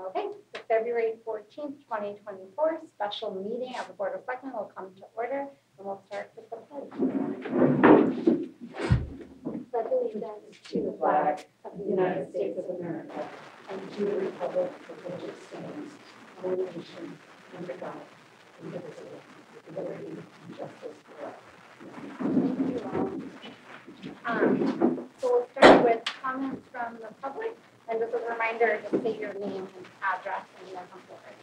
Okay, the February 14th, 2024 special meeting of the Board of Selectmen will come to order, and we'll start with the pledge. Pledge allegiance to the flag of the United States of America and to the republic for which it stands, one nation, under God, indivisible, with liberty and justice for all. Thank you all. So we'll start with comments from the public. And just as a reminder, just state your name and address and then come forward.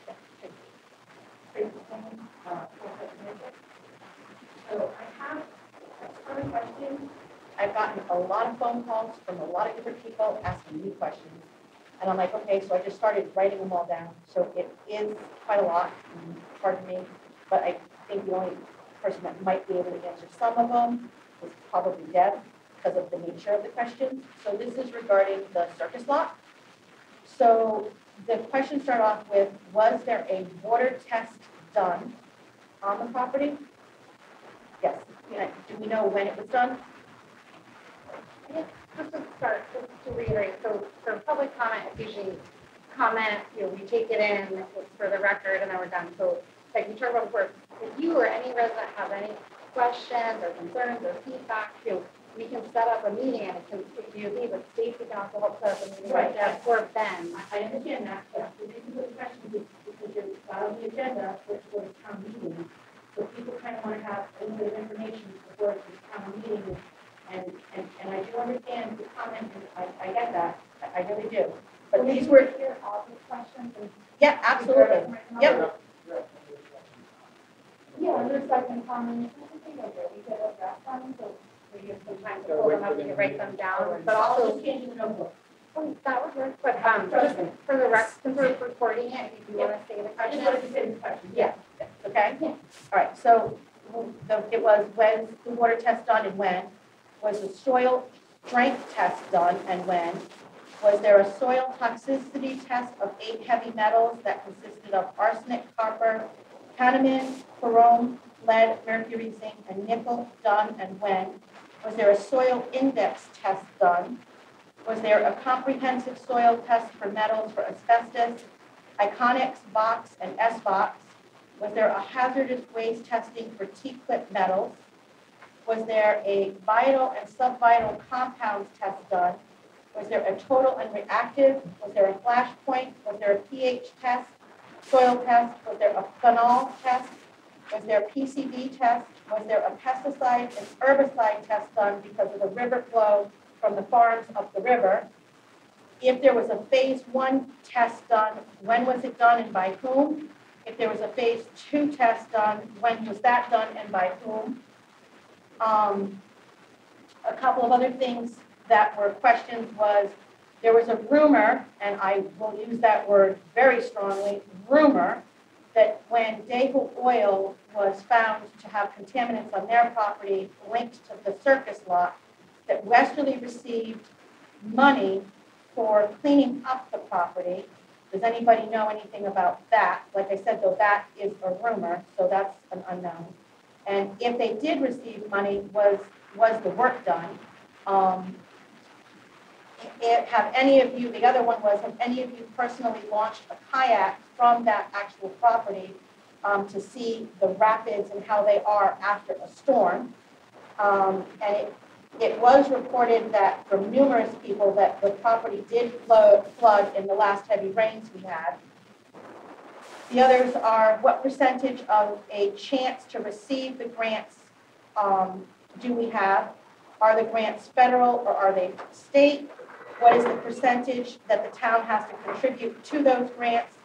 So I have a ton of questions. I've gotten a lot of phone calls from a lot of different people asking me questions. And I'm like, okay, so I just started writing them all down. So it is quite a lot, pardon me, but I think the only person that might be able to answer some of them is probably Deb, because of the nature of the questions. So this is regarding the circus lot. So the questions start off with, was there a water test done on the property? Yes. Do we know when it was done? Just to start, just to reiterate, so for public comment, it's usually comment, we take it in, it's for the record, and then we're done. So like we talked about before, if you or any resident have any questions or concerns or feedback, we can set up a meeting, and it can, if you leave, but Stacy can also help set up a meeting right for Ben. I understand that, but the reason for the question is because you're not on the agenda for a town meeting. So people kind of want to have a little bit of information before the town meeting. And I do understand the comment, and I get that. I really do. But well, these were here all these questions. And yeah, absolutely. Yep. Yeah, and there's second comment. We could address them, so we have some time to pull them up and write them down. But also changing the notebook. Oh, that would work. But just for the rest, since we're recording it, if you want to say the question. Yeah. Okay. Yeah. All right. So it was when the water test done and when. Was the soil strength test done and when? Was there a soil toxicity test of 8 heavy metals that consisted of arsenic, copper, cadmium, chrome, lead, mercury, zinc, and nickel done and when? Was there a soil index test done? Was there a comprehensive soil test for metals for asbestos, Iconics, box, and S-box? Was there a hazardous waste testing for T-clip metals? Was there a vital and subvital compounds test done? Was there a total and reactive? Was there a flash point? Was there a pH test, soil test? Was there a phenol test? Was there a PCB test? Was there a pesticide and herbicide test done because of the river flow from the farms up the river? If there was a phase 1 test done, when was it done and by whom? If there was a phase 2 test done, when was that done and by whom? A couple of other things that were questions was, there was a rumor, and I will use that word very strongly, rumor, that when Daigle Oil was found to have contaminants on their property linked to the circus lot, that Westerly received money for cleaning up the property. Does anybody know anything about that? Like I said, though, that is a rumor, so that's an unknown. And if they did receive money, was the work done? Have any of you, the other one was, have any of you personally launched a kayak from that actual property to see the rapids and how they are after a storm? And it was reported that from numerous people that the property did flood in the last heavy rains we had. The others are, what percentage of a chance to receive the grants do we have? Are the grants federal or are they state? What is the percentage that the town has to contribute to those grants?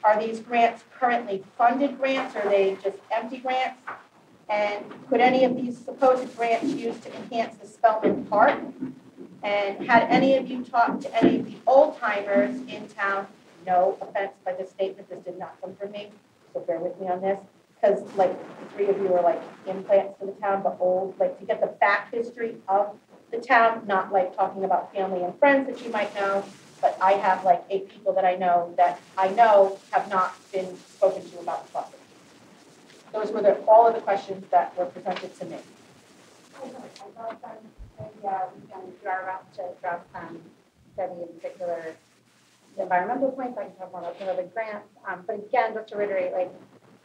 Are these grants currently funded grants or are they just empty grants? And could any of these supposed grants use to enhance the Spellman Park? And had any of you talked to any of the old timers in town? No offense by the statement, this did not come from me, so bear with me on this. Because like the 3 of you are like implants to the town, but old, like to get the fact history of the town, not like talking about family and friends that you might know, but I have like 8 people that I know have not been spoken to about the property. Those were all of the questions that were presented to me. I thought we can do our best to address Debbie in particular the environmental points, I can talk more about some of the grants. But again, just to reiterate, like,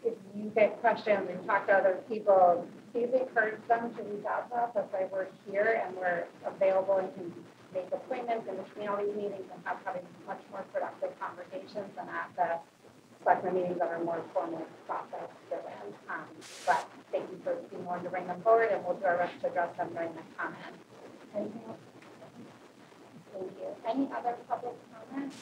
if you get questions and talk to other people, please encourage them to reach out to us. That's why we're here and we're available and can make appointments in between all these meetings and having much more productive conversations than at the selectmen meetings that are more formal process driven. But thank you for being willing to bring them forward, and we'll do our best to address them during the comment. Anything else? Thank you. Any other public comments?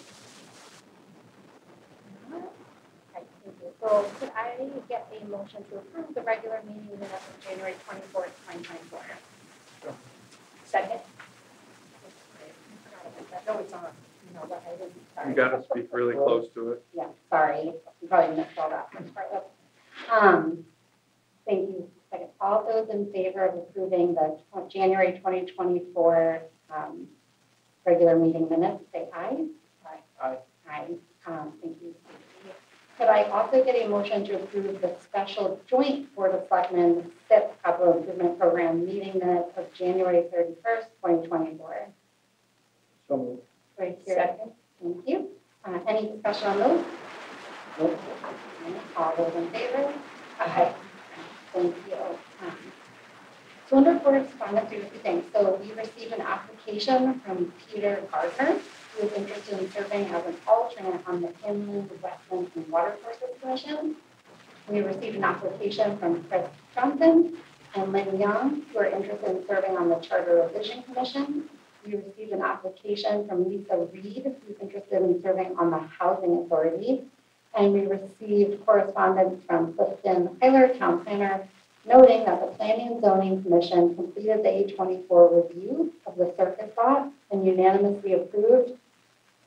No? Okay, thank you. So could I get a motion to approve the regular meeting minutes of January 24th, 2024? Sure. Second? No, it's not. No, but I didn't. Sorry. You got to speak really close to it. Yeah, sorry. You probably missed all that first part. Thank you. Second. All those in favor of approving the January 2024 regular meeting minutes, say aye. Aye. Aye. Thank you. Could I also get a motion to approve the special joint Board of Selectmen SIP Capital Improvement Program meeting minutes of January 31st, 2024? So moved. Right here. Second. Thank you. Any discussion on those? Nope. All those in favor? Aye. Thank you. So under correspondence, we have two things. So we received an application from Peter Gardner, who is interested in serving as an alternate on the Inland Wetlands and Water Courses Commission. We received an application from Chris Johnson and Lynn Young, who are interested in serving on the Charter Revision Commission. We received an application from Lisa Reed, who's interested in serving on the Housing Authority. And we received correspondence from Clifton Hyler, Town Planner, noting that the Planning and Zoning Commission completed the A24 review of the circuit lot and unanimously approved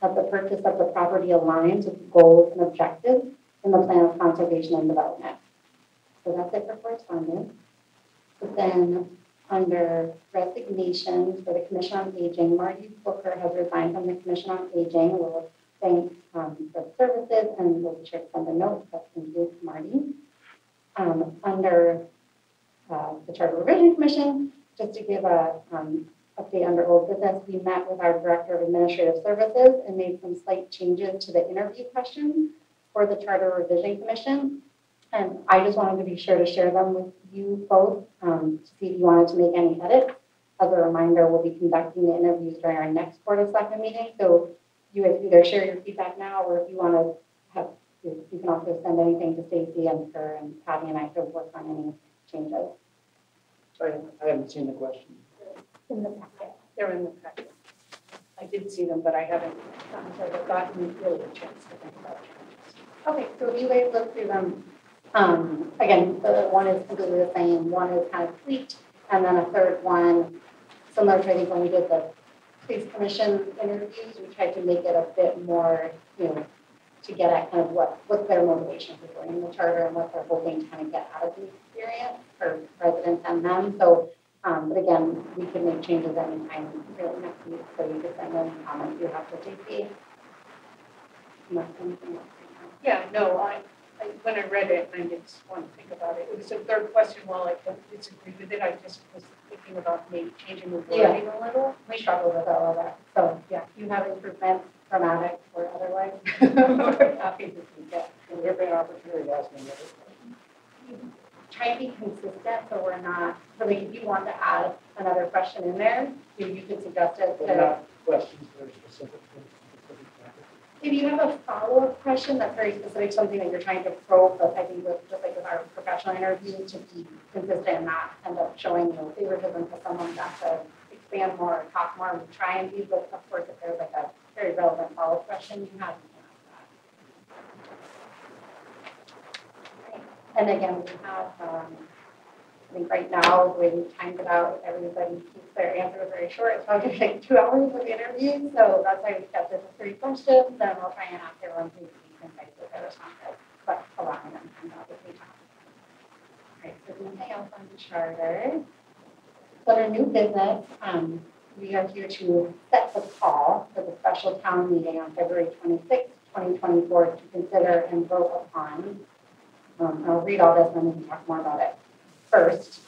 that the purchase of the property aligns with the goals and objectives in the Plan of Conservation and Development. So that's it for correspondence. But then under resignations for the Commission on Aging, Marty Booker has resigned from the Commission on Aging. We'll thank for the services and we'll be sure to send a note. But thank you, Marty. Under the Charter Revision Commission, just to give a update under old business, we met with our Director of Administrative Services and made some slight changes to the interview questions for the Charter Revision Commission. And I just wanted to be sure to share them with you both to see if you wanted to make any edits. As a reminder, we'll be conducting the interviews during our next Board of Selectmen meeting. So you guys either share your feedback now, or if you want to have, you can also send anything to Stacy and her and Patty and I to work on any changes. I haven't seen the question. In the packet. They're in the packet. I did see them, but I haven't gotten really a chance to think about changes. Okay, so if you guys look through them, again, the one is completely the same, one is kind of tweaked, and then a third one, similar to I think when we did the police commission interviews, we tried to make it a bit more, to get at kind of what's their motivation for joining the charter and what they're hoping to kind of get out of the experience for residents and them. So, but again, we can make changes anytime really next week, so you can send any comments you have for JP. Yeah, no, I when I read it, I didn't want to think about it. It was a third question. While I don't disagree with it, I just was thinking about maybe changing the wording a little. We struggle with all of that. So yeah, if you have improvements, dramatic or otherwise, We're happy to see that. Will there be an opportunity to ask another question? try to be consistent so we're not, so like if you want to add another question in there, you could suggest it But to. not questions that are specific to specific topics. If you have a follow-up question that's very specific, something that you're trying to probe, but I think with, just like with our professional interviews, to be consistent and not end up showing, favoritism to someone that to expand more or talk more, we try and be, but of course, if there's like a very relevant follow-up question, you have to ask that. And again, we have, I think right now, the way we've timed it out, everybody keeps their answers very short. It's probably going to take 2 hours of the interview, so that's why we've kept it to 3 questions, and we'll try and ask everyone to be concise with their responses, but allowing them to obviously talk. All right, so anything else on the charter? So under new business, we are here to set the call for the special town meeting on February 26, 2024 to consider and vote upon. I'll read all this and then we can talk more about it. First,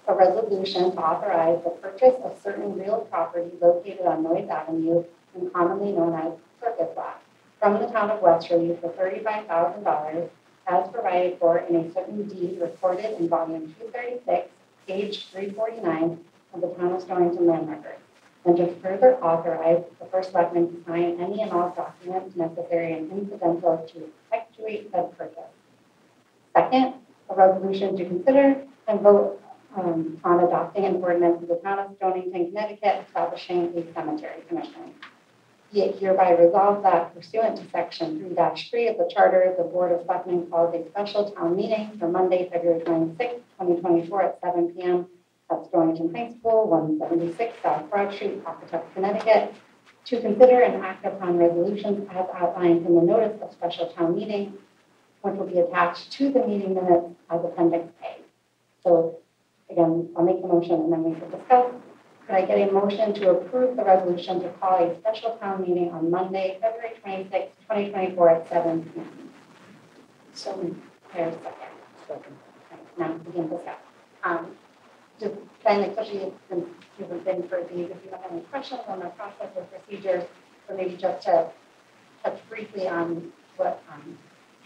a resolution to authorize the purchase of certain real property located on Noyes Avenue and commonly known as Circus Lot from the town of Westerly for $35,000 as provided for in a certain deed recorded in volume 236, page 349 of the town of Stonington Land Records, and to further authorize the first selectman to sign any and all documents necessary and incidental to effectuate said purchase. Second, a resolution to consider and vote on adopting an ordinance of the town of Stonington, Connecticut, establishing a cemetery commission. Be it hereby resolved that pursuant to section 3-3 of the charter, the Board of Selectmen calls a special town meeting for Monday, February 26, 2024 at 7 p.m. at Stonington High School, 176 South Broad Street, Pawcatuck, Connecticut, to consider and act upon resolutions as outlined in the notice of special town meeting, which will be attached to the meeting minutes as Appendix A. So again, I'll make the motion and then we can discuss. Could I get a motion to approve the resolution to call a special town meeting on Monday, February 26, 2024 at 7 p.m.? So, there's a second. Second. Okay, now we can discuss. Just kind of, especially since you've been for these, if you have any questions on the process or procedures, or maybe just to touch briefly on what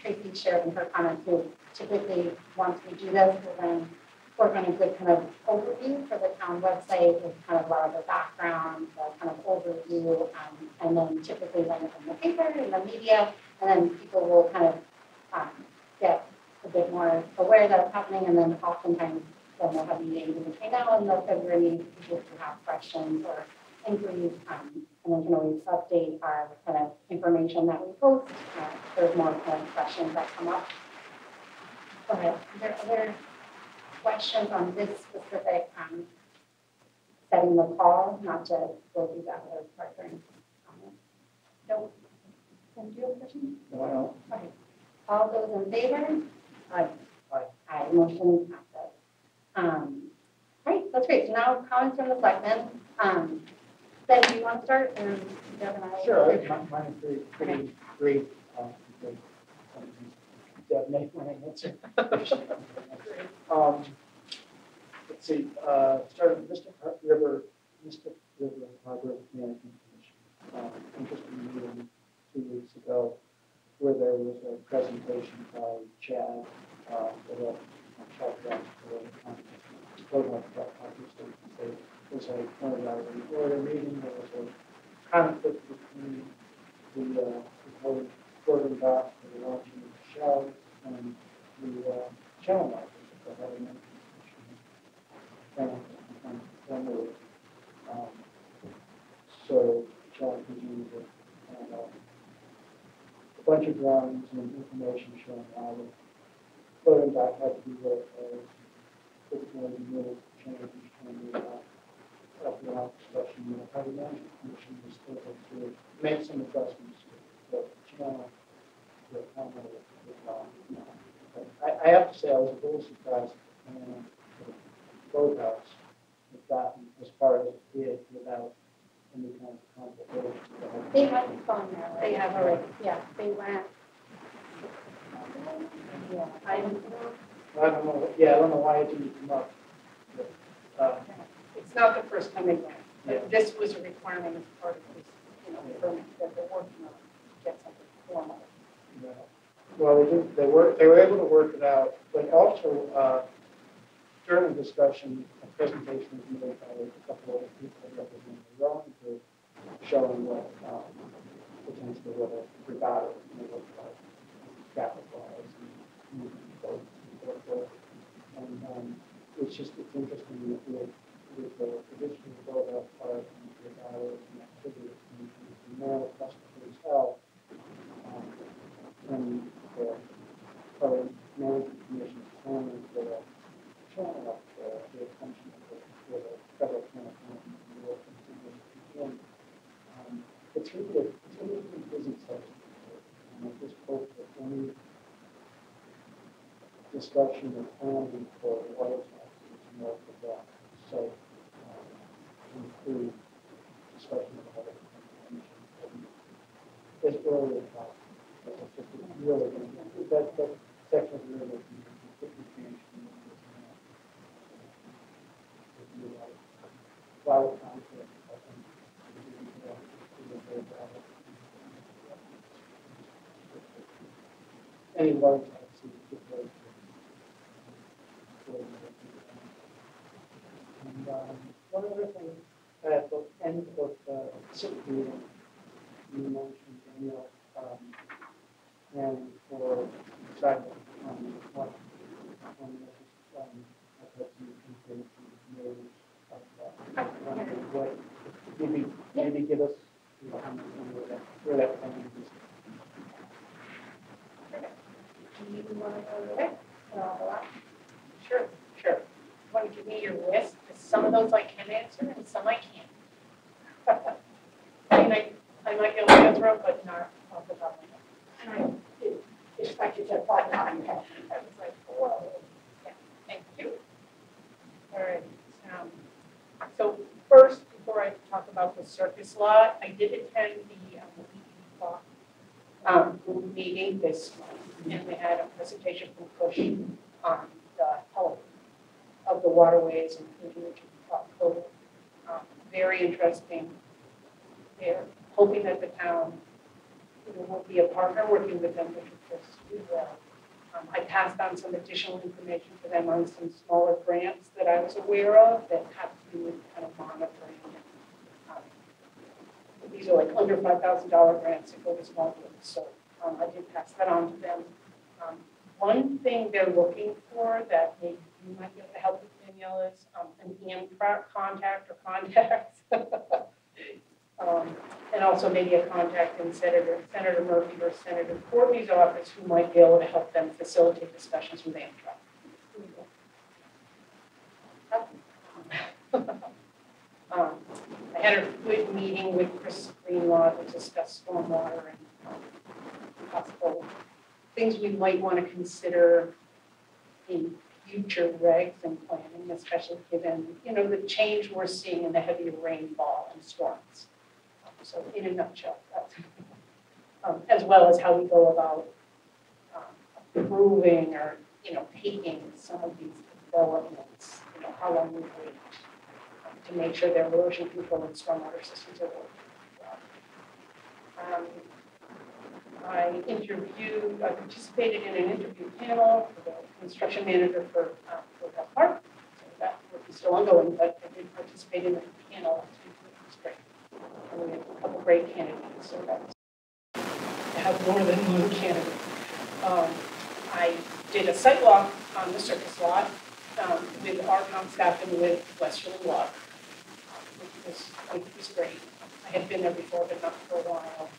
Tracy shared in her comments. So typically, once we do this, we're going to work on a good kind of overview for the town website with kind of a lot of the background, the kind of overview, and then typically when it's in the paper, in the media, and then people will kind of get a bit more aware that it's happening, and then oftentimes then we'll have meetings in between now and the February meeting, people who have questions or inquiries, and then can always update our kind of information that we post. If there's more kind of questions that come up. Okay, are there other questions on this specific setting the call, not to go through that other part or anything? No. Do you have a question? No, I don't. Okay. All those in favor? Aye. Aye. Motion passes. Right, that's great. So now comments from the selectmen. Ben, do you want to start? And Deb and I. Sure, mine is pretty brief. Deb, make my answer. Let's see, starting with Mystic River Harbor Management Commission. Interesting meeting 2 weeks ago where there was a presentation by Chad, the Chad Grant, it was a pointed out in the order meeting. There was a conflict between the proposed Gordon dock for the launching of the shell and the channel markers that the Harbor Management Commission. So Chad presented a bunch of drawings and information showing how the floating dock had to be built as physical changes and after the discussion, the Harbor Management Commission was able to make some adjustments to the channel. I have to say I was a little surprised the boathouse was gotten as far as it did without any kind of complication. They have gone there. Right? They have already. Yeah, they went. Yeah, I don't know. Yeah, I don't know why it didn't come up. But, It's not the first time they've done it. Yeah. This was a requirement as part of this, permit that they're working on to get something formal. yeah. Well, they were able to work it out, but also during the discussion, a presentation was made by a couple of people representing the rowing group, showing what potentially what a regatta may look like, capitalized and boats and so forth. And it's interesting that with the traditional boathouse part and the regattas and activities and more festival as well. And the Harbor Management Commission planning for the channel up there, the attention for the federal channel planning. It's really a busy session. And I just hope that any discussion or planning for the water taxes north of that site include discussion of the Harbor Management Commission as early as possible. Really, that section of the river can quickly change. A lot of conflict, I think. any water taxes. And one other thing, at the end of the SIP meeting, you mentioned, Danielle, and for deciding what, I've had some information of what, maybe give us, where that comes from. Do you want to go to it? Sure, sure. Want to give me your list? 'Cause some of those I can answer and some I can't. I mean, I might be able to answer them, but not off the top of my head. And I did expect you to fall down. I was like, whoa. Yeah, thank you. All right. So first, before I talk about the circus lot, I did attend the group meeting this month, and we had a presentation from Cush on the health of the waterways, including the code. Very interesting. They're hoping that the town will be a partner working with them, which of course we will. I passed on some additional information to them on some smaller grants that I was aware of that have to do with kind of monitoring. These are like under $5,000 grants that go to small groups, so I did pass that on to them. One thing they're looking for that maybe you might be able to help with, Danielle, is an Amtrak contact or contacts. And also maybe a contact in Senator Murphy or Senator Courtney's office who might be able to help them facilitate discussions with Amtrak. I had a good meeting with Chris Greenlaw to discuss stormwater and possible things we might want to consider in future regs and planning, especially given, the change we're seeing in the heavy rainfall and storms. So in a nutshell, that's, as well as how we go about approving or, taking some of these developments, how long we wait to make sure their erosion control and stormwater systems are working. I participated in an interview panel for the construction manager for West Park. So that work is still ongoing, but I did participate in the panel, which was great. And we had a couple great candidates, so that's to have more than one candidate. I did a site walk on the circus lot with our town staff and with Westerly Water, which was great. I had been there before, but not for a while.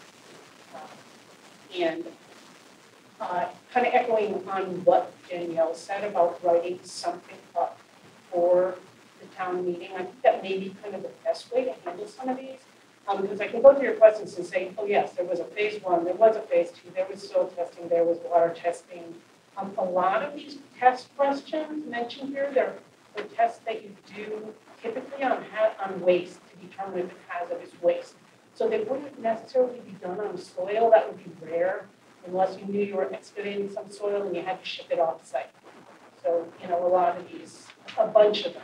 And kind of echoing on what Danielle said about writing something up for the town meeting, I think that may be kind of the best way to handle some of these. Because I can go through your questions and say, oh yes, there was a phase 1, there was a phase 2, there was soil testing, there was water testing. A lot of these test questions mentioned here, they're tests that you do typically on waste to determine if it's hazardous waste. So they wouldn't necessarily be done on soil. That would be rare unless you knew you were excavating some soil and you had to ship it off site. So, a lot of these, a bunch of them,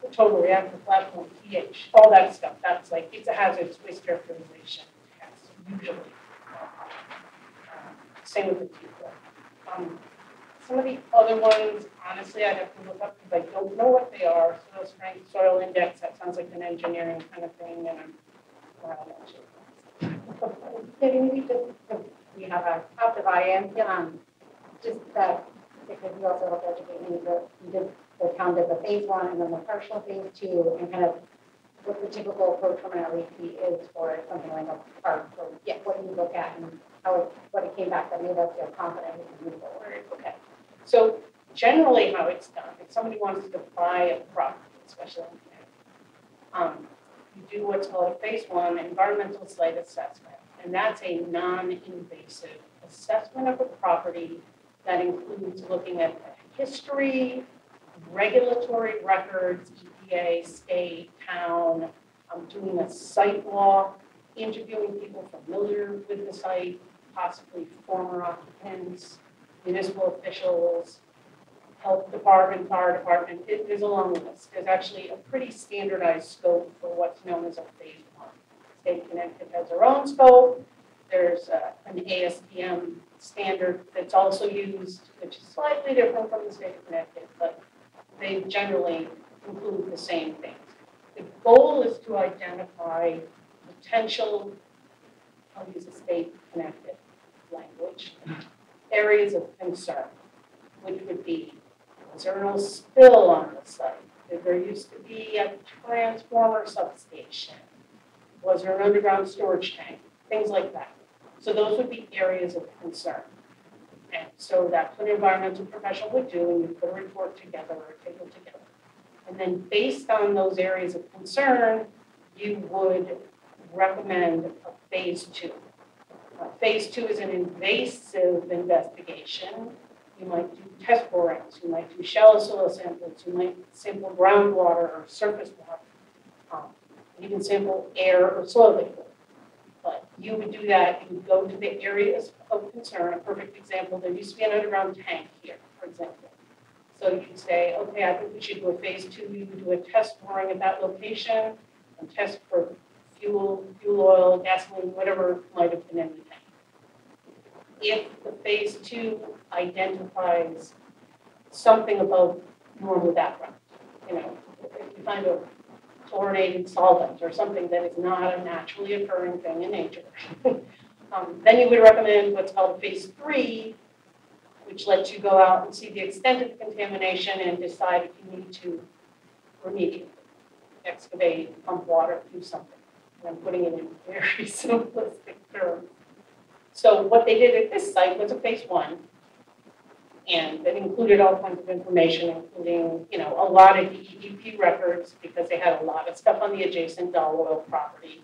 the total reactive platform, pH, all that stuff, that's like, it's a hazardous waste characterization test, usually. Same with the TIFA. Some of the other ones, honestly, I'd have to look up because I don't know what they are. Soil strength, soil index, that sounds like an engineering kind of thing, and We have a captive IM, just because we also help educate me, the town did the phase 1 and then the partial phase 2, and kind of what the typical approach from an LEP is for something like a park, or what you look at and what it came back that made us feel confident we can move forward. Okay. So generally how it's done, if somebody wants to buy a property, especially in Connecticut, you do what's called a phase 1 environmental site assessment. And that's a non-invasive assessment of a property that includes looking at the history, regulatory records, EPA, state, town, doing a site walk, interviewing people familiar with the site, possibly former occupants, municipal officials, health department, fire department. There's a long list. There's actually a pretty standardized scope for what's known as a phase 1. The state of Connecticut has their own scope. There's an ASTM standard that's also used, which is slightly different from the state of Connecticut, but they generally include the same things. The goal is to identify potential, I'll use a state connected language, areas of concern, which would be, was there no spill on the site? Did there used to be a transformer substation? Was there an underground storage tank? Things like that. So those would be areas of concern. And so that's what an environmental professional would do, and you put a report together or a table together. And then based on those areas of concern, you would recommend a phase 2. Phase 2 is an invasive investigation. You might do test borings, you might do shallow soil samples, you might sample groundwater or surface water. You can sample air or soil vapor. But you would do that, you would go to the areas of concern. A perfect example, there used to be an underground tank here, for example. So you'd say, okay, I think we should do a phase 2. You would do a test boring at that location and test for fuel oil, gasoline, whatever might have been in the tank. If the phase 2 identifies something above normal background, you know, if you find a chlorinated solvent or something that is not a naturally occurring thing in nature, then you would recommend what's called a phase 3, which lets you go out and see the extent of the contamination and decide if you need to remediate, excavate, pump water, do something. And I'm putting it in very simplistic terms. So what they did at this site was a phase 1, and it included all kinds of information, including, you know, a lot of the EDP records because they had a lot of stuff on the adjacent Doll Oil property.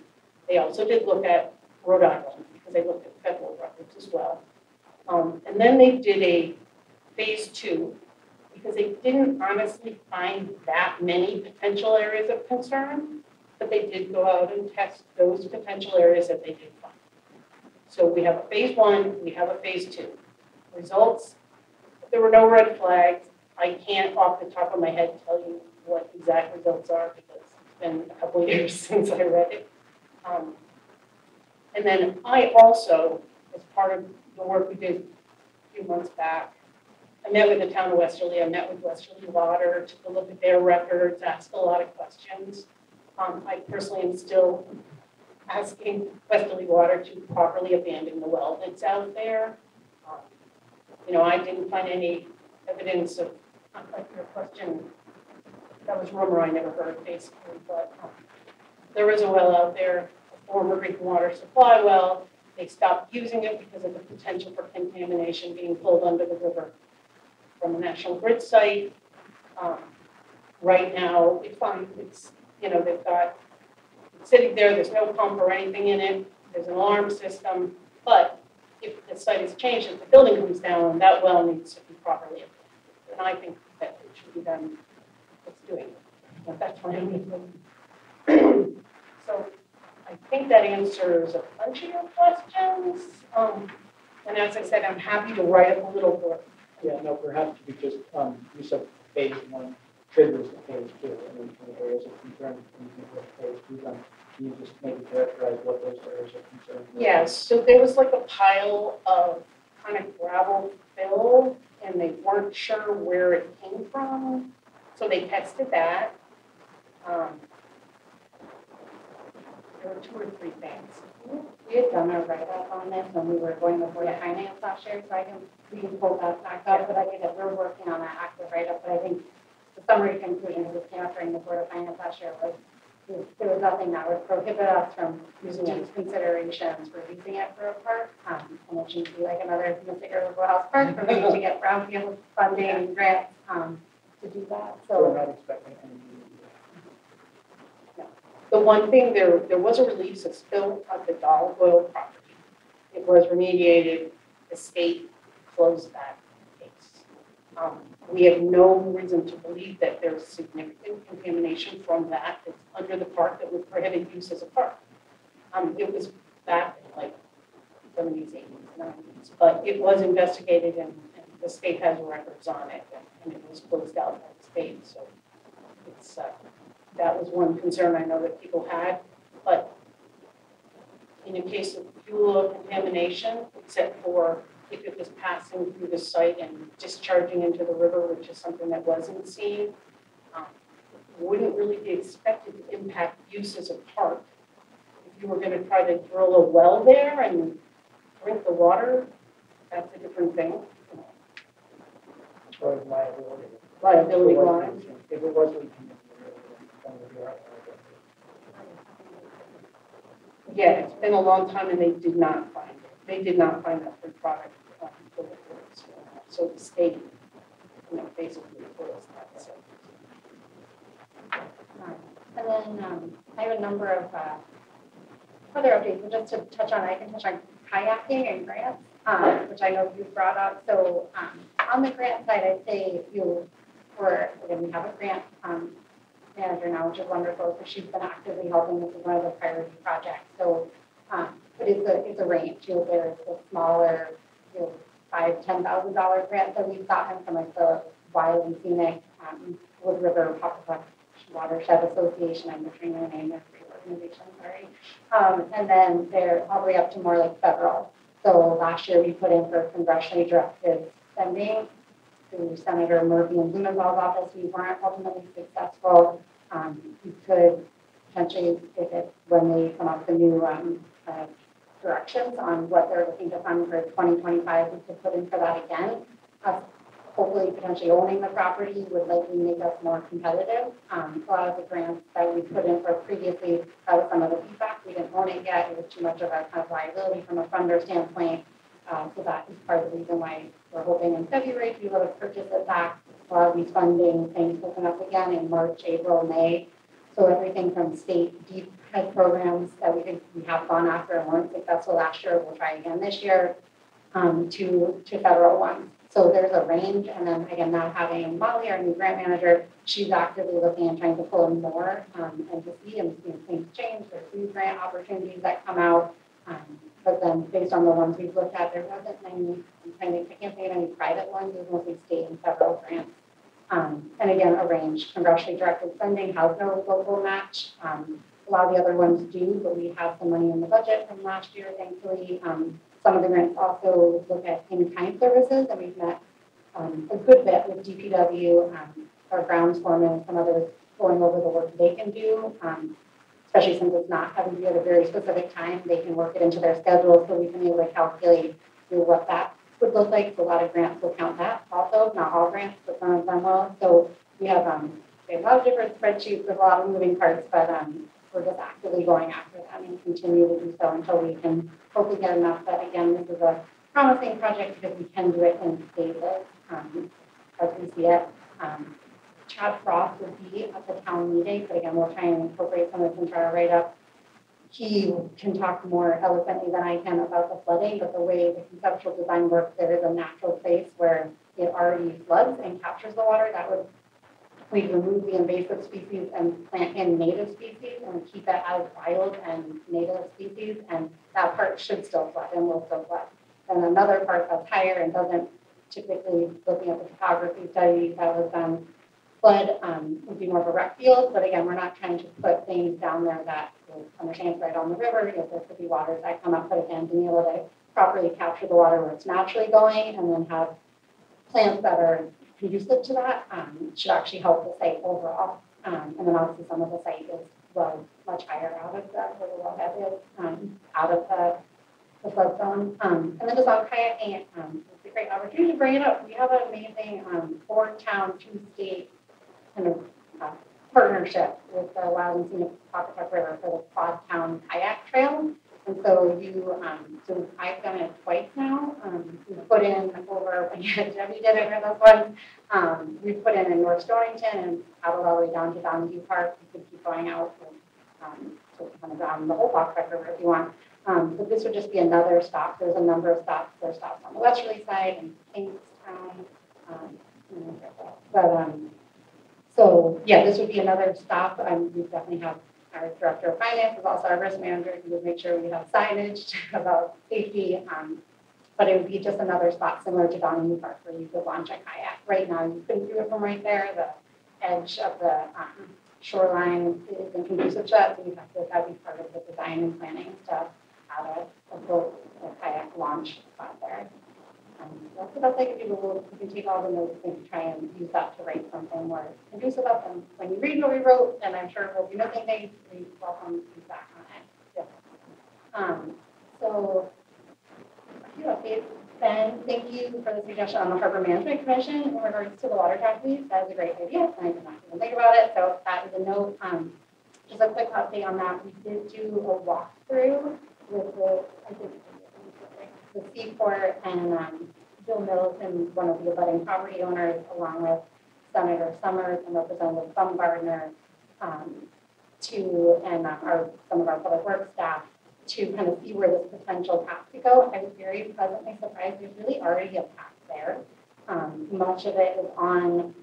They also did look at Rhode Island because they looked at federal records as well. And then they did a phase 2 because they didn't honestly find that many potential areas of concern, but they did go out and test those potential areas that they did find. So we have a phase 1, we have a phase 2. Results, there were no red flags. I can't off the top of my head tell you what exact results are because it's been a couple of years since I read it. And then I also, as part of the work we did a few months back, I met with the town of Westerly, I met with Westerly Water, took a look at their records, asked a lot of questions. I personally am still asking Westerly Water to properly abandon the well that's out there. You know, I didn't find any evidence of, like your question, that was rumor I never heard basically, but there is a well out there, a former drinking water supply well. They stopped using it because of the potential for contamination being pulled under the river from the National Grid site. Right now, we find it's, you know, they've got it's sitting there, there's no pump or anything in it, there's an alarm system, but if the site is changed, if the building comes down, that well needs to be properly abandoned. And I think that it should be done, it's doing it. But that's why I'm making. So I think that answers a bunch of your questions. And as I said, I'm happy to write up a little book. Yeah, no, perhaps we just, you said phase 1 triggers the phase 2. I mean, the areas of concern, when you go to phase 2, then can you just maybe characterize what those areas of concern are? Yes, so there was like a pile of kind of gravel fill, and they weren't sure where it came from. So they tested that. There were 2 or 3 things. We had done a write-up on this when we were going before the finance last year, so we can pull that back up, but I think that we're working on that active write-up, but I think the summary conclusion of this came up during the Board of Finance last year was there was nothing that would prohibit us from using these considerations for using it for a park, and it shouldn't be like another Mystic River House Park for me to get brownfield funding and grants, to do that, So we're so. not expecting any. The one thing, there was a release of spill of the Doll Oil property. It was remediated, the state closed that case. We have no reason to believe that there's significant contamination from that. It's under the park that would prohibit use as a park. It was back in like 70s, 80s, 90s, but it was investigated and the state has records on it and it was closed out by the state. So it's, that was one concern I know that people had, but in a case of fuel contamination, except for if it was passing through the site and discharging into the river, which is something that wasn't seen. Wouldn't really be expected to impact use as a park. If you were going to try to drill a well there and drink the water, that's a different thing. As far as liability. Liability lines. If it wasn't. Yeah, it's been a long time and they did not find it. They did not find that free product. So the state, basically closed that. So. And then I have a number of other updates, but just to touch on, I can touch on kayaking and grants, which I know you brought up. So on the grant side, I'd say again, we have a grant manager now, which is wonderful. So she's been actively helping. This is one of the priority projects. So, but it's a range. There's the smaller, $5,000 to $10,000 grants that we've gotten from like the Wild and Scenic Wood River Pocketuck Watershed Association. I'm butchering their name. They're a great organization. Sorry. And then they're all the way up to more like federal. So last year we put in for congressionally directed spending through Senator Murphy and Blumenthal's office. We weren't ultimately successful. We could potentially, when they come up with the new directions on what they're looking to fund for 2025, we could put in for that again. Hopefully, potentially owning the property would likely make us more competitive. A lot of the grants that we put in for previously, that was some of the feedback. We didn't own it yet. It was too much of a kind of liability from a funder standpoint. So that is part of the reason why we're hoping in February to be able to purchase it back. While these funding things open up again in March, April, May. So everything from state deep head programs that we have gone after and weren't successful last year, we'll try again this year, to federal ones. So there's a range, and then again, now having Molly, our new grant manager, she's actively looking and trying to pull in more and to see and things change. There's new grant opportunities that come out. But then based on the ones we've looked at, there wasn't many, I can't think of any private ones, it was mostly state and federal grants. And again, a range, congressionally directed spending has no local match. A lot of the other ones do, but we have some money in the budget from last year, thankfully. Some of the grants also look at in-kind services, and we've met a good bit with DPW, our grounds foreman, and some others going over the work they can do. Especially since it's not having to be at a very specific time, they can work it into their schedule, so we can be able to calculate what that would look like. So a lot of grants will count that also, not all grants, but some of them will. So we have a lot of different spreadsheets with a lot of moving parts, but we're just actively going after them and continue to do so until we can hopefully get enough. But again, this is a promising project because we can do it in phases as we see it. Chad Frost would be at the town meeting, but again, we'll try and incorporate some of this into our write-up. He can talk more eloquently than I can about the flooding, but the way the conceptual design works, there is a natural place where it already floods and captures the water. We'd remove the invasive species and plant in native species and keep it as wild and native species, and that part should still flood and will still flood. And another part that's higher and doesn't typically, looking at the topography study that was done, flood would be more of a rec field, but again, we're not trying to put things down there that will understand right on the river. There could be waters that come up, but again, being able to properly capture the water where it's naturally going and then have plants that are conducive to that should actually help the site overall. And then obviously some of the site is much higher out of where the wellhead is, out of the flood zone. And then just on kayaking, it's a great opportunity to bring it up. We have an amazing 4-town, 2-state kind of partnership with the Wild and Scenic Pocketuck River for the Quad Town Kayak Trail. And so so I've done it twice now. We put in over, Debbie did it for this one. We put in North Stonington and paddled all the way down to Donahue Park. You could keep going out to kind of down the whole Pocketuck River if you want. But this would just be another stop. There's a number of stops. There's stops on the westerly side and Kingstown. So yeah, this would be another stop. We definitely have our director of finance, is also our risk manager, who would make sure we have signage about safety. But it would be just another spot similar to Donahue Park where you could launch a kayak. Right now, you couldn't do it from right there. The edge of the shoreline isn't conducive to that, so that'd be part of the design and planning stuff. had a boat, a kayak launch spot there. That's the best I can do. We can take all the notes and try and use that to write something more conducive about them. When you read what we wrote, and I'm sure we'll be missing things, we welcome feedback on it. So, a few updates. Ben, thank you for the suggestion on the Harbor Management Commission in regards to the water taxis. That was a great idea. I did not even think about it, so that is a note. Just a quick update on that. We did do a walkthrough with the Seaport and Bill Middleton, one of the abutting property owners, along with Senator Summers and Representative Baumgartner, some of our public works staff, to kind of see where this potential path could go. I was very pleasantly surprised. There's really already a path there. Much of it is on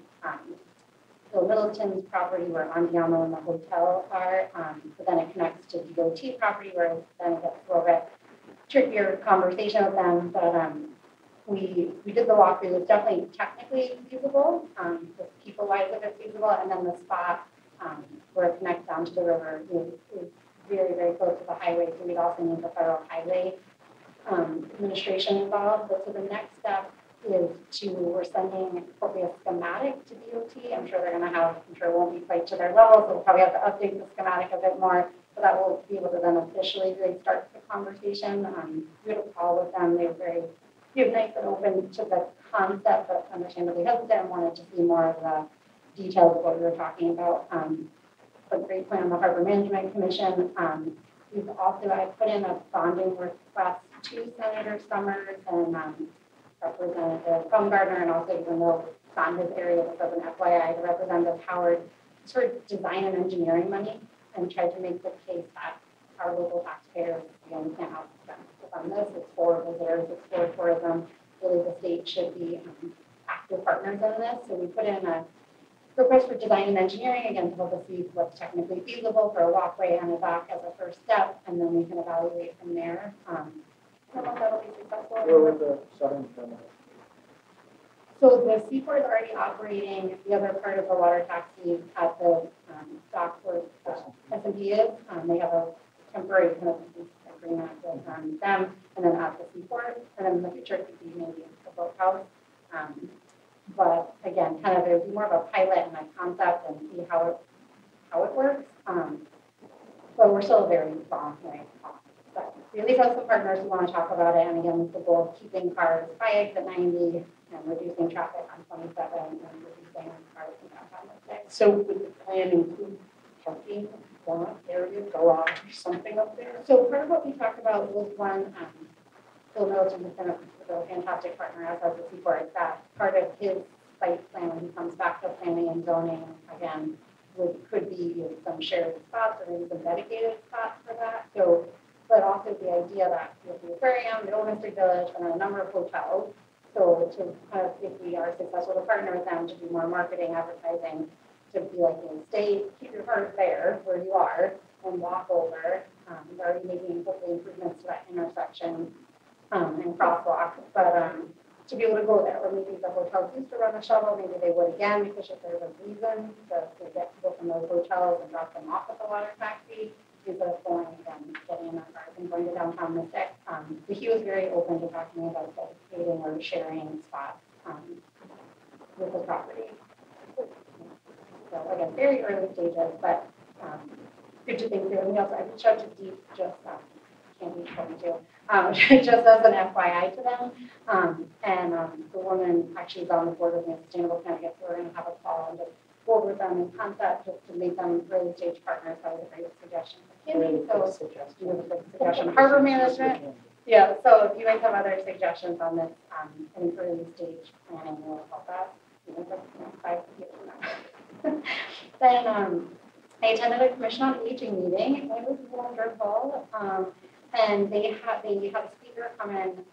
Bill Middleton's property where Andiamo and the hotel are, but then it connects to DOT property where then it gets a little bit trickier conversation with them. But we did the walkthrough. It's definitely technically feasible, just people-wise if it's feasible, and then the spot where it connects down to the river is very, very close to the highway, so we'd also need the federal highway administration involved. But so the next step is we're sending hopefully a schematic to DOT. I'm sure it won't be quite to their level, so we'll probably have to update the schematic a bit more, so that we'll be able to then officially really start the conversation. We had a call with them. They were very nice and open to the concept, but understandably hesitant and wanted to see more of the details of what we were talking about. A great plan on the Harbor Management Commission. I put in a bonding request to Senator Summers and Representative Baumgartner, and also, even though it's not his area, but as an FYI, the Representative Howard sort of design and engineering money and tried to make the case that our local taxpayers, can't outspend on this. It's for visitors, it's for tourism. Really, the state should be active partners in this. So we put in a request for design and engineering, again, to help us see what's technically feasible for a walkway and a dock as a first step, and then we can evaluate from there. I don't know if that'll be successful. Where would the southern terminal? So the Seaport is already operating the other part of the water taxi at the dock where S&P is. They have a temporary kind of agreement with them, and then at the Seaport, and then in the future it could be maybe a boathouse. But again, kind of there'd be more of a pilot and a concept and see how it works. But we're still a very long way off. But we at least have some partners who want to talk about it. And again, with the goal of keeping cars by exit 90 and reducing traffic on 27 and reducing cars in downtown. So would the plan include parking, lot area, garage, something up there? So part of what we talked about was one, Bill Middleton has been a fantastic partner, as has the Seaport. That part of his site plan when he comes back to planning and zoning, again, could be some shared spots or maybe some dedicated spots for that. So, but also the idea that with the aquarium, the Old Mystic Village, and a number of hotels. So to kind of, if we are successful to partner with them to do more marketing, advertising, to be like, keep your cars there where you are and walk over. We're already making hopefully improvements to that intersection and crosswalk, but to be able to go there, or maybe the hotels used to run a shuttle, maybe they would again, because if there's a reason to get people from those hotels and drop them off at the water taxi, instead of going and getting in their cars and going to downtown Mystic. But he was very open to talking about dedicating or sharing spots with the property. So again, very early stages, but good to think through. And we also, I reached out to Deep just can't be told to, just as an FYI to them. The woman actually is on the board of the Sustainable Connecticut, so we're going to have a call and just go over with them in concept just to make them early stage partners. That was a great suggestion. Suggestion. Harbor management. Yeah, so if you guys have other suggestions on this, any early stage planning will help us. 5 years from now. Then I attended a Commission on Aging meeting. It was wonderful. And they had a speaker come in,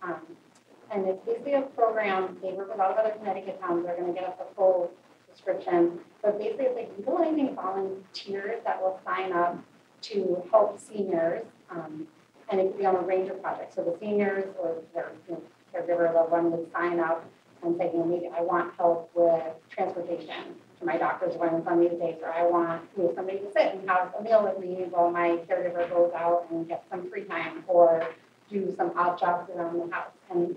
and it's basically a program. They work with a lot of other Connecticut towns. They're going to get us a full description. But basically, it's like utilizing volunteers that will sign up to help seniors, and it could be on a range of projects. So the seniors or their caregiver loved one would sign up and say, maybe I want help with transportation, to my doctor's appointments on these days, or I want, somebody to sit and have a meal with me while my caregiver goes out and get some free time, or do some odd jobs around the house. And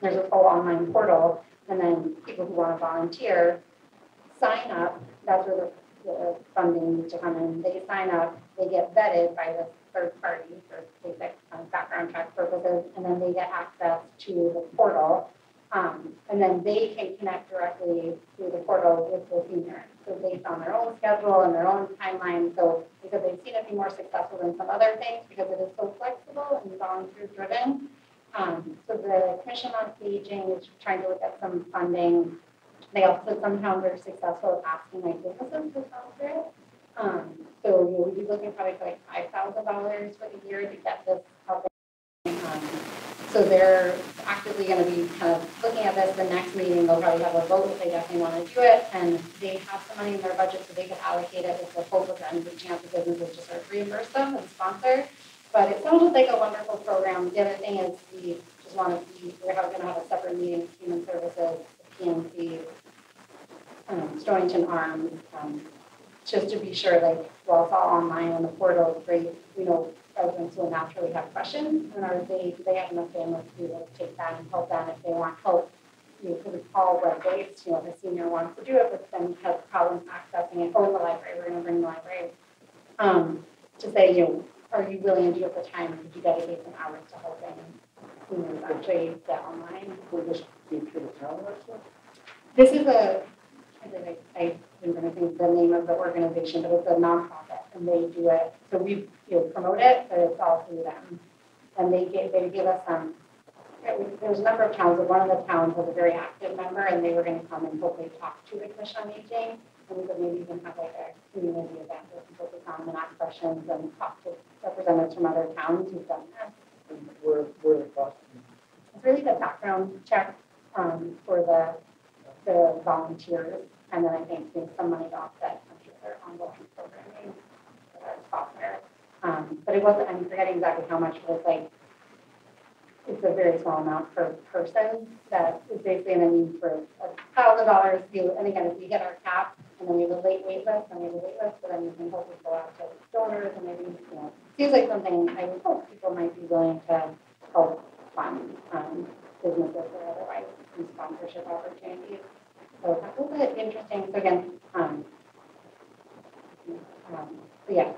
there's a whole online portal, and then people who want to volunteer sign up. That's where the funding needs to come in. They sign up, they get vetted by the third party for basic background check purposes, and then they get access to the portal. And then they can connect directly through the portal with the senior. So based on their own schedule and their own timeline. So because they've seen it be more successful than some other things because it is so flexible and volunteer driven. So the Commission on Aging is trying to look at some funding. They also some towns are successful at asking like businesses to sponsor it. So you would be looking probably for like $5,000 for the year to get this helping. So they're actively going to be kind of looking at this. The next meeting, they'll probably have a vote if they definitely want to do it. And they have some money in their budget so they could allocate it with the hope of them reaching out to businesses to sort of reimburse them and sponsor. But it sounds like a wonderful program. The other thing is we just want to see, we're going to have a separate meeting with Human Services, the PNC, Stonington Arms, just to be sure, like, well, it's all online on the portal, great, residents will naturally have questions, and do they have enough bandwidth to be able to take that and help them if they want help? You could call web-based, the senior wants to do it, but then has problems accessing it. Oh, in the library, we're going to bring the library. To say, are you willing to do it for time? Could you dedicate some hours to helping seniors actually get online? Will this be through the town website? This is I didn't think the name of the organization, but it's a nonprofit, and they do it. So we promote it, but it's all through them. And they give us there's a number of towns, but one of the towns was a very active member, and they were going to come and hopefully talk to the Commission on Aging, and we could maybe even have like a community event where people could come and ask questions and talk to representatives from other towns who've done this. And where the cost? It's really the background check for the volunteers. And then I think some money to offset their ongoing programming for their software. But it wasn't, I'm forgetting exactly how much, but it's like, it's a very small amount per person that is basically going to need for $1,000. And again, if we hit our cap and then we have a wait list, and we have a wait list, so then we can hopefully go out to donors and maybe, seems like something I would hope people might be willing to help fund businesses or otherwise some sponsorship opportunities. So that was interesting. So again,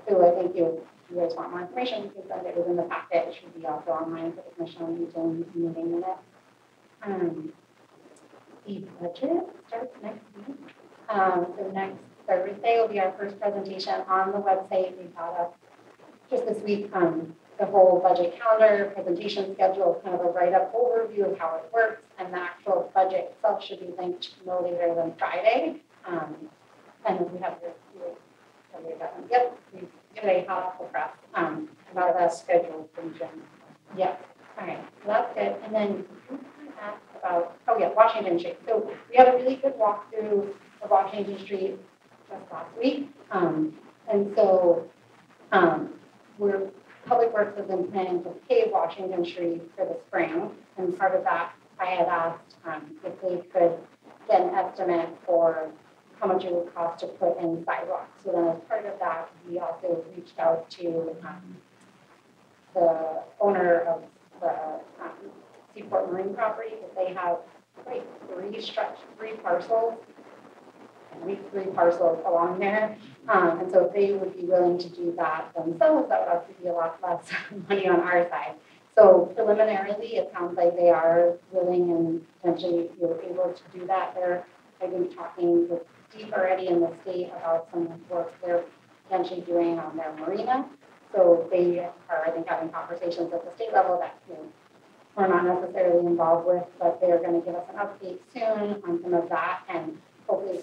so I think you guys want more information, you can send it within the packet. It should be also online for the Commission on Aging meeting minutes. The budget starts next week. So next Thursday will be our first presentation on the website. We got up just this week the whole budget calendar, presentation schedule, kind of a write-up overview of how it works, and the actual budget itself should be linked no later than Friday. And we have we today hot off the press about that schedule from Jim. Yep. All right, so that's good. And then you asked about Washington Street. So we had a really good walkthrough of Washington Street just last week, and so Public Works has been planning to pave Washington Street for the spring, and part of that, I had asked if they could get an estimate for how much it would cost to put in sidewalks. So then as part of that, we also reached out to the owner of the Seaport Marine property, because they have like three parcels along there. And so if they would be willing to do that themselves, that would obviously be a lot less money on our side. So preliminarily, it sounds like they are willing and potentially able to do that. I've been talking with Deep already in the state about some work they're potentially doing on their marina. So they are, I think, having conversations at the state level that we're not necessarily involved with, but they're going to give us an update soon on some of that, and hopefully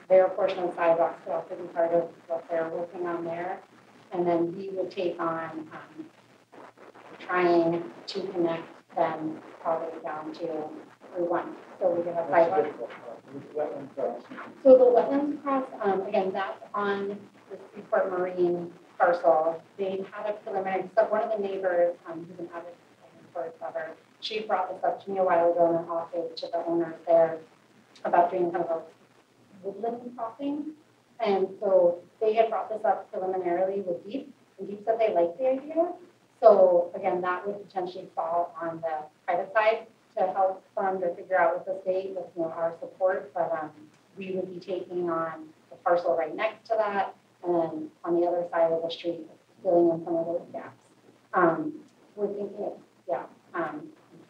their portion of sidewalks will also be part of what they're working on there. And then we would take on trying to connect them all the way down to Route 1. So we can have sidewalks. So the wetlands cross, again, that's on the Seaport Marine parcel. They had a preliminary, so one of the neighbors, who's an avid forest lover, she brought this up to me a while ago and also to the owners there about doing kind of a woodland crossing. And so they had brought this up preliminarily with Deep, and Deep said they liked the idea. So again, that would potentially fall on the private side to help fund or figure out with the state with, you know, our support. But we would be taking on the parcel right next to that, and then on the other side of the street, filling in some of those gaps. We're thinking, yeah,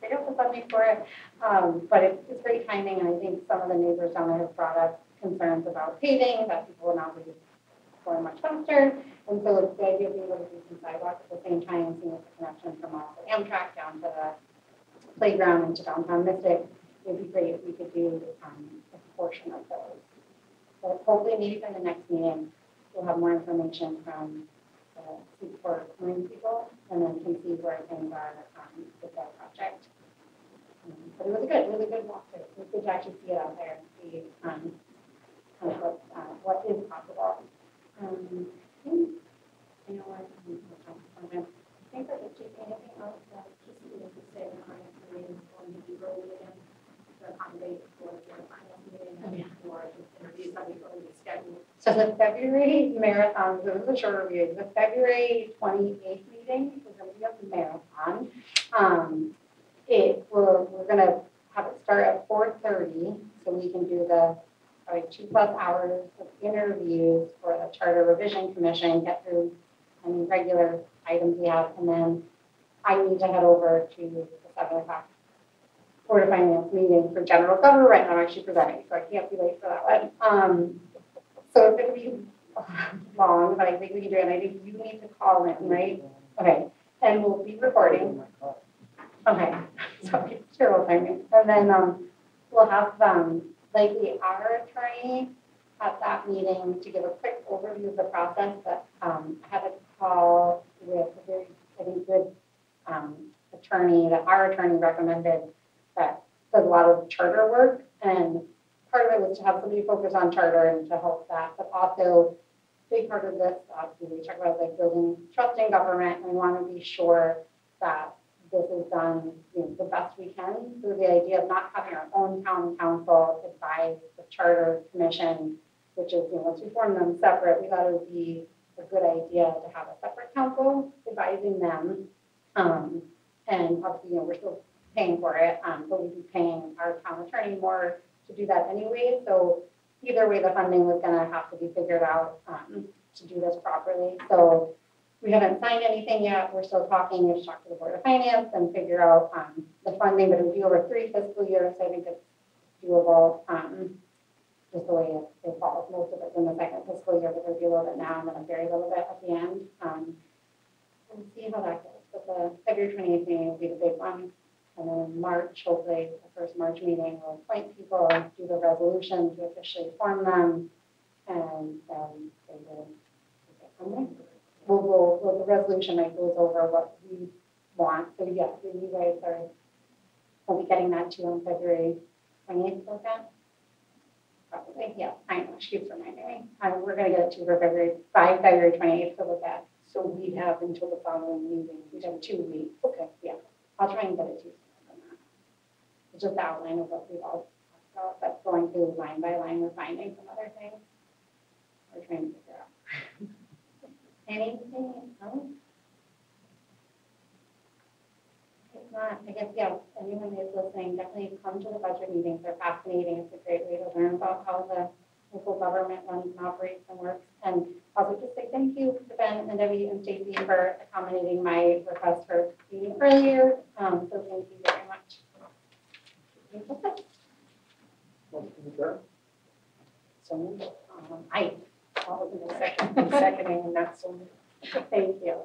figure out the funding for it. But it's great timing, and I think some of the neighbors down there have brought up concerns about paving, that people will not be going much faster. And so the idea of being able to do some sidewalks at the same time, seeing the connection from also Amtrak down to the playground into downtown Mystic, would be great if we could do a portion of those. So hopefully maybe by the next meeting, we'll have more information from the Seaport Marine people, and then can see where things are with that project. But it was a really good walkthrough. It was good to actually see it out there and see kind of what is possible. I think that if there's anything else that just needs to say, the finance committee is going to be rolling in to accommodate for the finance meeting or just interviews that we've already scheduled. So the February marathon, so this is a shorter review. The February 28th meeting is going to be a marathon. We're going to have it start at 4:30, so we can do the 2+ hours of interviews for the Charter Revision Commission, get through any regular items we have, and then I need to head over to the 7 o'clock Board of Finance meeting for general government. I'm actually presenting, so I can't be late for that one. So it's going to be long, but I think we can do it. And I think you need to call in, right? Okay, and we'll be recording. Okay, sorry, terrible timing. And then we'll have likely our attorney at that meeting to give a quick overview of the process. But I had a call with a very, I think, good attorney that our attorney recommended that does a lot of charter work. And part of it was to have somebody focus on charter and to help that, but also big part of this, we talk about like building trust in government, and we want to be sure that this is done, you know, the best we can. So the idea of not having our own town council advise the charter commission, which is, you know, once we form them separate, we thought it would be a good idea to have a separate council advising them. And obviously, you know, we're still paying for it, but we'd be paying our town attorney more to do that anyway. So either way, the funding was going to have to be figured out to do this properly. So we haven't signed anything yet. We're still talking. We have to talk to the Board of Finance and figure out the funding, but it would be over 3 fiscal years. So I think it's doable, just the way it falls. Most of it's in the 2nd fiscal year, but there'll be a little bit now and then a very little bit at the end. We'll see how that goes. But the February 28th meeting will be the big one. And then March, hopefully, the first March meeting, we'll appoint people, do the resolution to officially form them, and then they will get from there. Well, the resolution like goes over what we want. So yes, you guys will be getting that to you on February 28th, okay? Probably, yeah, I know, she keeps reminding me. We're gonna get it to her by February 28th to look at. So we have until the following meeting. We have 2 weeks. Okay. Yeah, I'll try and get it to you sooner than that. It's just the outline of what we've all talked about, but going through line by line, we're finding some other things we're trying to figure out. Anything else? If not, I guess, yeah, anyone who's listening, definitely come to the budget meetings. They're fascinating. It's a great way to learn about how the local government runs and operates and works. And also just say thank you to Ben and Debbie and Stacy for accommodating my request for being earlier. So thank you very much. So I was seconding and not so. thank you.